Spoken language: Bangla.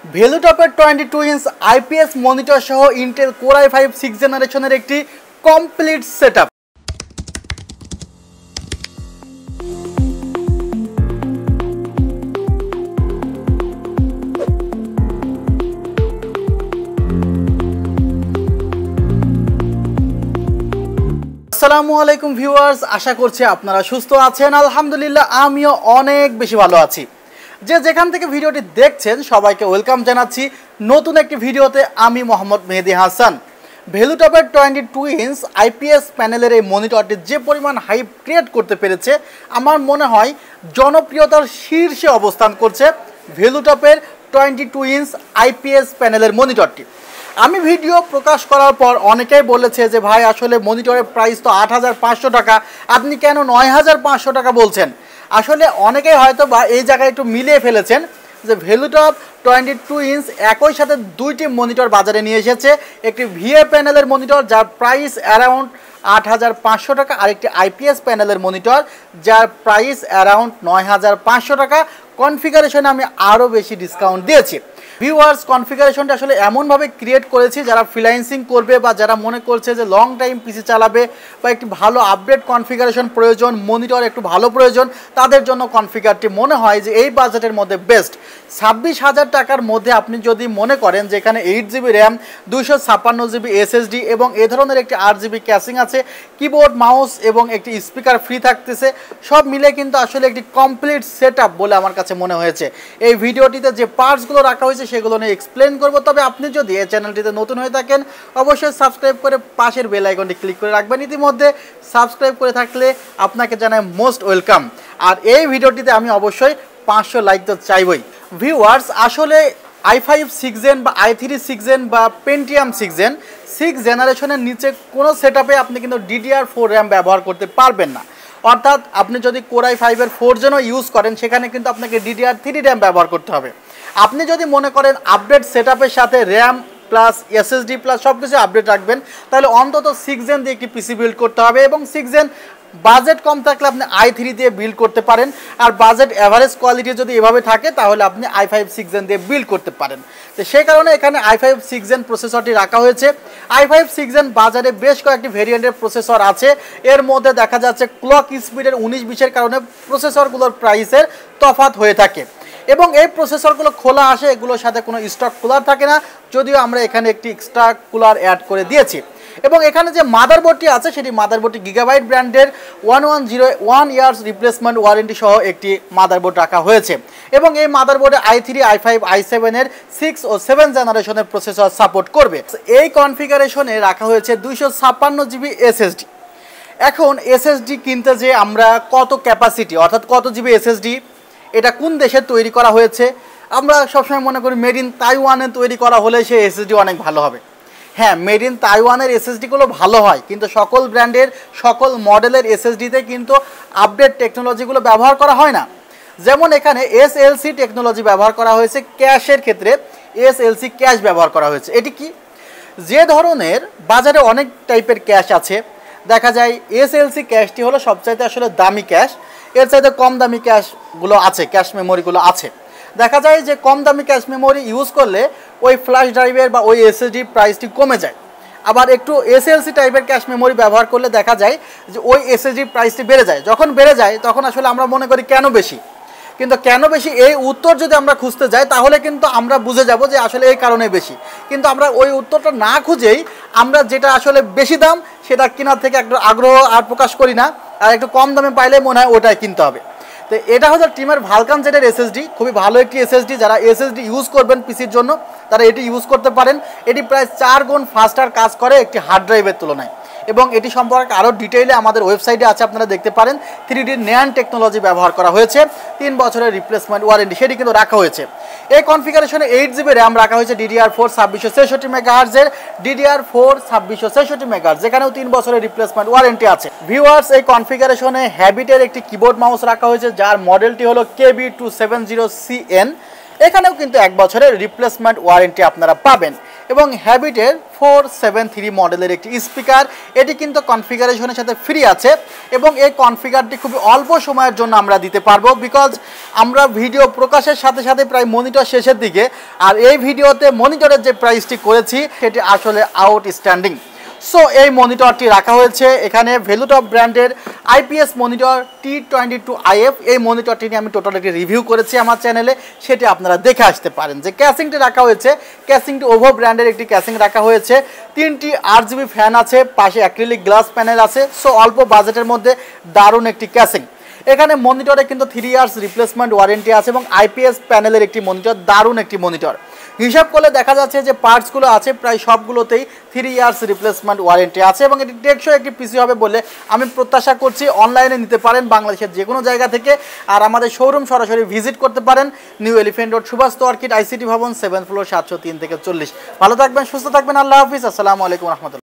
ভ্যালুটপের 22 ইঞ্চ IPS মনিটর সহ ইন্টেল কোর i5 6th জেনারেশনের একটি কমপ্লিট সেটআপ। আসসালামু আলাইকুম ভিউয়ার্স, আশা করছি আপনারা সুস্থ আছেন। আলহামদুলিল্লাহ আমিও অনেক বেশি ভালো আছি। যে যেখান থেকে ভিডিওটি দেখছেন সবাইকে ওয়েলকাম জানাচ্ছি নতুন একটি ভিডিওতে। আমি মোহাম্মদ মেহেদি হাসান। ভ্যালুটপের 22 ইঞ্চ IPS প্যানেলের এই মনিটরটি যে পরিমাণ হাইপ ক্রিয়েট করতে পেরেছে, আমার মনে হয় জনপ্রিয়তার শীর্ষে অবস্থান করছে ভ্যালুটপের 22 ইঞ্চ IPS প্যানেলের মনিটরটি। আমি ভিডিও প্রকাশ করার পর অনেকেই বলেছে যে ভাই আসলে মনিটরের প্রাইস তো ৮৫০০ টাকা, আপনি কেন ৯৫০০ টাকা বলছেন। আসলে অনেকেই হয়তো বা এই জায়গায় একটু মিলিয়ে ফেলেছেন যে ভ্যালুটপ 22 ইঞ্চ একই সাথে দুইটি মনিটর বাজারে নিয়ে এসেছে। একটি VA প্যানেলের মনিটর যার প্রাইস অ্যারাউন্ড ৮৫০০ টাকা, আরেকটি IPS প্যানেলের মনিটর যার প্রাইস অ্যারাউন্ড ৯৫০০ টাকা। কনফিগারেশনে আমি আরও বেশি ডিসকাউন্ট দিয়েছি। ভিউয়ার্স, কনফিগারেশনটা আসলে এমনভাবে ক্রিয়েট করেছি যারা ফ্রিল্যান্সিং করবে বা যারা মনে করছে যে লং টাইম পিসি চালাবে বা একটি ভালো আপডেট কনফিগারেশন প্রয়োজন, মনিটর একটু ভালো প্রয়োজন, তাদের জন্য কনফিগারটি মনে হয় যে এই বাজেটের মধ্যে বেস্ট। ২৬,০০০ টাকার মধ্যে আপনি যদি মনে করেন যে এখানে 8GB র্যাম, 256GB SSD এবং এ ধরনের একটি 8GB ক্যাশিং আছে, কিবোর্ড মাউস এবং একটি স্পিকার ফ্রি থাকতেছে, সব মিলে কিন্তু আসলে একটি কমপ্লিট সেটআপ বলে আমার কাছে মনে হয়েছে। এই ভিডিওটিতে যে পার্টসগুলো রাখা হয়েছে সেগুলো নিয়ে এক্সপ্লেন করব। তবে আপনি যদি এই চ্যানেলটিতে নতুন হয়ে থাকেন অবশ্যই সাবস্ক্রাইব করে পাশের বেল আইকনটি ক্লিক করে রাখবেন। ইতিমধ্যে সাবস্ক্রাইব করে থাকলে আপনাকে জানাই মোস্ট ওয়েলকাম। আর এই ভিডিওটিতে আমি অবশ্যই 500 লাইক তো চাইবই। ভিউয়ার্স, আসলে i5 6th জেন বা i3 6th জেন বা পেন্টিয়াম 6th জেন 6 জেনারেশনের নিচে কোনো সেটআপে আপনি কিন্তু DDR4 র্যাম ব্যবহার করতে পারবেন না। অর্থাৎ আপনি যদি কোর i5 এর 4 জেনও ইউজ করেন সেখানে কিন্তু আপনাকে DDR3 র্যাম ব্যবহার করতে হবে। আপনি যদি মনে করেন আপডেট সেটআপের সাথে র্যাম প্লাস SSD প্লাস সব কিছু আপডেট রাখবেন, তাহলে অন্তত 6 জেন দিয়ে একটি পিসি বিল্ড করতে হবে। এবং 6 জেন বাজেট কম থাকলে আপনি i3 দিয়ে বিল্ড করতে পারেন। আর বাজেট অ্যাভারেজ কোয়ালিটি যদি এভাবে থাকে তাহলে আপনি i5 6 জেন দিয়ে বিল্ড করতে পারেন। তো সেই কারণে এখানে i5 6 জেন প্রসেসরটি রাখা হয়েছে। i5 6 জেন বাজারে বেশ কয়েকটি ভেরিয়েন্টের প্রসেসর আছে। এর মধ্যে দেখা যাচ্ছে ক্লক স্পিডের 19-20-এর কারণে প্রসেসরগুলোর প্রাইসের তফাৎ হয়ে থাকে এবং এই প্রসেসরগুলো খোলা আসে, এগুলোর সাথে কোনো স্টক কুলার থাকে না, যদিও আমরা এখানে একটি এক্সট্রা কুলার অ্যাড করে দিয়েছি। এবং এখানে যে মাদারবোর্ডটি আছে সেটি মাদারবোর্ডটি গিগাবাইট ব্র্যান্ডের 1101 ইয়ার্স রিপ্লেসমেন্ট ওয়ারেন্টি সহ একটি মাদারবোর্ড রাখা হয়েছে। এবং এই মাদারবোর্ডে i3, i5, i7 এর 6 ও 7 জেনারেশনের প্রসেসর সাপোর্ট করবে। এই কনফিগারেশনে রাখা হয়েছে 256GB SSD। এখন SSD কিনতে যে আমরা কত ক্যাপাসিটি অর্থাৎ কত জিবি SSD, এটা কোন দেশে তৈরি করা হয়েছে, আমরা সবসময় মনে করি মেড ইন তাইওয়ানে তৈরি করা হলে সেই SSD অনেক ভালো হবে। হ্যাঁ, মেড ইন তাইওয়ানের SSDগুলো ভালো হয়, কিন্তু সকল ব্র্যান্ডের সকল মডেলের SSDতে কিন্তু আপডেট টেকনোলজিগুলো ব্যবহার করা হয় না। যেমন এখানে SLC টেকনোলজি ব্যবহার করা হয়েছে, ক্যাশের ক্ষেত্রে SLC ক্যাশ ব্যবহার করা হয়েছে। এটি কি, যে ধরনের বাজারে অনেক টাইপের ক্যাশ আছে, দেখা যায় SLC ক্যাশটি হলো সবচাইতে আসলে দামি ক্যাশ। এর চাইতে কম দামি ক্যাশগুলো আছে, ক্যাশ মেমোরিগুলো আছে। দেখা যায় যে কম দামি ক্যাশ মেমোরি ইউজ করলে ওই ফ্ল্যাশ ড্রাইভের বা ওই SSD প্রাইসটি কমে যায়। আবার একটু SLC টাইপের ক্যাশ মেমোরি ব্যবহার করলে দেখা যায় যে ওই SSD প্রাইসটি বেড়ে যায়। যখন বেড়ে যায় তখন আসলে আমরা মনে করি কেন বেশি, কিন্তু কেন বেশি এই উত্তর যদি আমরা খুঁজতে যাই তাহলে কিন্তু আমরা বুঝে যাব যে আসলে এই কারণে বেশি। কিন্তু আমরা ওই উত্তরটা না খুঁজেই আমরা যেটা আসলে বেশি দাম সেটা কেনার থেকে একটু আগ্রহ আর প্রকাশ করি না, আর একটু কম দামে পাইলে মনে হয় ওটাই কিনতে হবে। তো এটা হচ্ছে টিমের ভালকান জেটের SSD, খুবই ভালো একটি SSD। যারা SSD ইউজ করবেন পিসির জন্য তারা এটি ইউজ করতে পারেন। এটি প্রায় 4 গুণ ফাস্টার কাজ করে একটি হার্ড ড্রাইভের তুলনায়। এবং এটি সম্পর্কে আরও ডিটেইলে আমাদের ওয়েবসাইটে আছে, আপনারা দেখতে পারেন। 3D NAND টেকনোলজি ব্যবহার করা হয়েছে, 3 বছরের রিপ্লেসমেন্ট ওয়ারেন্টি সেটি কিন্তু রাখা হয়েছে। এই কনফিগারেশনে 8GB র্যাম রাখা হয়েছে, DDR4 2663 মেগাহার্জের, DDR4 2663 মেগাহার্জ, যেখানেও 3 বছরের রিপ্লেসমেন্ট ওয়ারেন্টি আছে। ভিউয়ার্স, এই কনফিগারেশনে হ্যাবিটের একটি কিবোর্ড মাউস রাখা হয়েছে যার মডেলটি হলো KB270CN। এখানেও কিন্তু 1 বছরের রিপ্লেসমেন্ট ওয়ারেন্টি আপনারা পাবেন। এবং হ্যাবিটের 473 মডেলের একটি স্পিকার। এটি কিন্তু কনফিগারেশনের সাথে ফ্রি আছে এবং এই কনফিগারটি খুবই অল্প সময়ের জন্য আমরা দিতে পারবো, বিকজ আমরা ভিডিও প্রকাশের সাথে সাথে প্রায় মনিটর শেষের দিকে, আর এই ভিডিওতে মনিটরের যে প্রাইসটি করেছি সেটি আসলে আউটস্ট্যান্ডিং। সো এই মনিটরটি রাখা হয়েছে এখানে ভ্যালুটপ ব্র্যান্ডের IPS মনিটর T22IF। এই মনিটরটি নিয়ে আমি টোটাল একটি রিভিউ করেছি আমার চ্যানেলে, সেটি আপনারা দেখে আসতে পারেন। যে ক্যাসিংটি রাখা হয়েছে, ক্যাসিংটি ওভো ব্র্যান্ডের একটি ক্যাসিং রাখা হয়েছে। 3টি RGB ফ্যান আছে, পাশে অ্যাক্রিলিক গ্লাস প্যানেল আছে। সো অল্প বাজেটের মধ্যে দারুণ একটি ক্যাসিং। এখানে মনিটরে কিন্তু 3 ইয়ার্স রিপ্লেসমেন্ট ওয়ারেন্টি আছে এবং IPS প্যানেলের একটি মনিটর, দারুণ একটি মনিটর। হিসাব করলে দেখা যাচ্ছে যে পার্টসগুলো আছে প্রায় সবগুলোতেই 3 ইয়ার্স রিপ্লেসমেন্ট ওয়ারেন্টি আছে এবং এটি টেকসই একটি পিসি হবে বলে আমি প্রত্যাশা করছি। অনলাইনে নিতে পারেন বাংলাদেশের যে কোনো জায়গা থেকে, আর আমাদের শোরুম সরাসরি ভিজিট করতে পারেন New Elephant Road Subastu Orchid ICT ভবন 7th ফ্লোর 703 থেকে 40। ভালো থাকবেন, সুস্থ থাকবেন, আল্লাহ হাফিজ, আসসালামু আলাইকুম রহমতুল্লাহ।